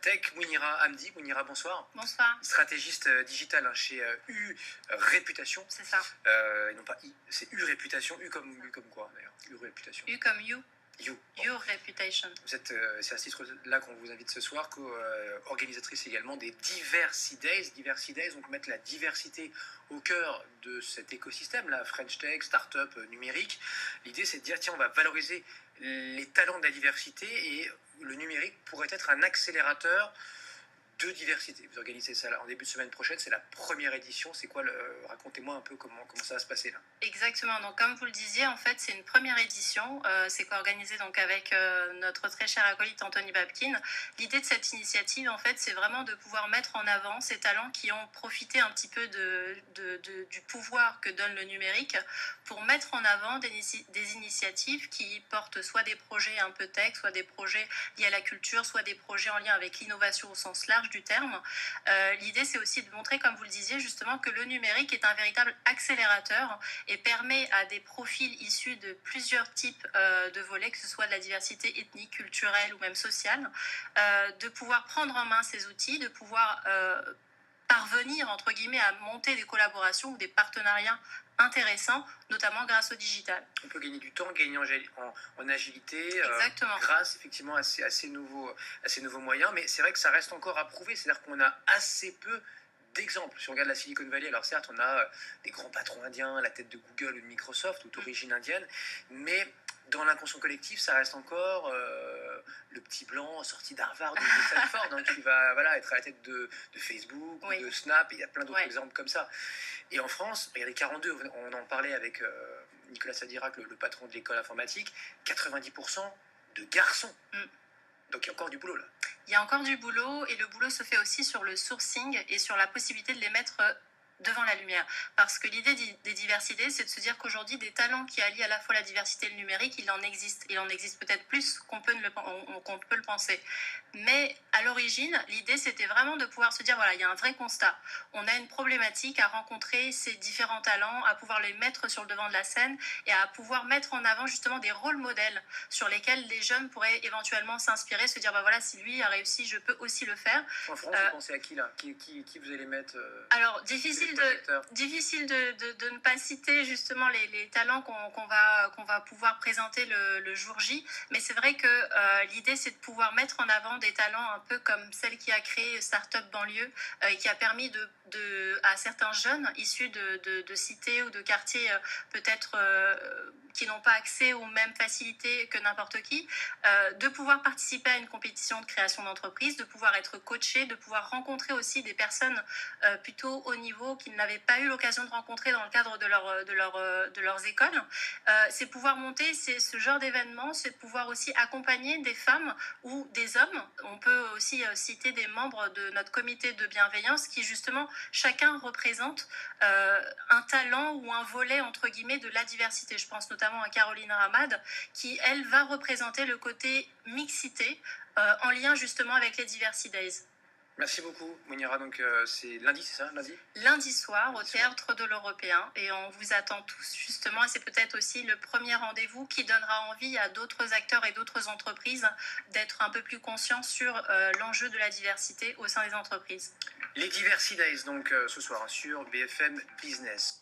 Tech, Mounira Hamdi. Mounira, bonsoir. Bonsoir. Stratégiste digital chez U Réputation. C'est ça. Et non pas I, c'est U Réputation. U comme quoi d'ailleurs? U Réputation. U comme you. You. Your reputation. Vous êtes, c'est à ce titre-là qu'on vous invite ce soir, co-organisatrice également des Diversity Days. Diversity Days, donc mettre la diversité au cœur de cet écosystème, la French Tech, start-up numérique. L'idée, c'est de dire, tiens, on va valoriser les talents de la diversité et le numérique pourrait être un accélérateur de diversité. Vous organisez ça en début de semaine prochaine, c'est la première édition. C'est quoi racontez-moi un peu comment ça va se passer là. Exactement. Donc comme vous le disiez, en fait, c'est une première édition. C'est co-organisé donc avec notre très cher acolyte Anthony Babkin. L'idée de cette initiative, en fait, c'est vraiment de pouvoir mettre en avant ces talents qui ont profité un petit peu du pouvoir que donne le numérique pour mettre en avant des initiatives qui portent soit des projets un peu tech, soit des projets liés à la culture, soit des projets en lien avec l'innovation au sens large du terme. L'idée, c'est aussi de montrer, comme vous le disiez, justement, que le numérique est un véritable accélérateur et permet à des profils issus de plusieurs types de volets, que ce soit de la diversité ethnique, culturelle ou même sociale, de pouvoir prendre en main ces outils, de pouvoir parvenir, entre guillemets, à monter des collaborations ou des partenariats intéressants, notamment grâce au digital. On peut gagner du temps, gagner en agilité, grâce effectivement à ces nouveaux moyens, mais c'est vrai que ça reste encore à prouver, c'est-à-dire qu'on a assez peu d'exemples. Si on regarde la Silicon Valley, alors certes, on a des grands patrons indiens, la tête de Google ou de Microsoft, ou d'origine indienne, mais dans l'inconscient collectif, ça reste encore le petit blanc sorti d'Harvard ou de Stanford qui va être à la tête de Facebook ou de Snap, et il y a plein d'autres exemples comme ça. Et en France, regardez 42, on en parlait avec Nicolas Sadirac, le patron de l'école informatique, 90% de garçons. Donc il y a encore du boulot là. Il y a encore du boulot, et le boulot se fait aussi sur le sourcing et sur la possibilité de les mettre devant la lumière. Parce que l'idée des diversités, c'est de se dire qu'aujourd'hui, des talents qui allient à la fois la diversité et le numérique, il en existe. Il en existe peut-être plus qu'on peut le penser. Mais à l'origine, l'idée, c'était vraiment de pouvoir se dire, voilà, il y a un vrai constat. On a une problématique à rencontrer ces différents talents, à pouvoir les mettre sur le devant de la scène et à pouvoir mettre en avant justement des rôles modèles sur lesquels les jeunes pourraient éventuellement s'inspirer, se dire, bah voilà, si lui a réussi, je peux aussi le faire. En France, vous pensez à qui là? Qui vous allez mettre Alors, difficile de ne pas citer justement les talents qu'on va pouvoir présenter le jour J, mais c'est vrai que l'idée, c'est de pouvoir mettre en avant des talents un peu comme celle qui a créé Startup Banlieue, et qui a permis à certains jeunes issus de cités ou de quartiers peut-être qui n'ont pas accès aux mêmes facilités que n'importe qui, de pouvoir participer à une compétition de création d'entreprise, de pouvoir être coaché, de pouvoir rencontrer aussi des personnes plutôt haut niveau qu'ils n'avaient pas eu l'occasion de rencontrer dans le cadre de leurs écoles. C'est pouvoir monter ce genre d'événements, c'est pouvoir aussi accompagner des femmes ou des hommes. On peut aussi citer des membres de notre comité de bienveillance qui justement chacun représente un talent ou un volet entre guillemets de la diversité. Je pense notamment à Caroline Ramad qui, elle, va représenter le côté mixité en lien justement avec les Diversity Days. Merci beaucoup, Mounira. Donc c'est lundi, c'est ça, lundi? Lundi soir, au Théâtre de l'Européen. Et on vous attend tous, justement. Et c'est peut-être aussi le premier rendez-vous qui donnera envie à d'autres acteurs et d'autres entreprises d'être un peu plus conscients sur l'enjeu de la diversité au sein des entreprises. Les Diversity Days, donc ce soir, sur BFM Business.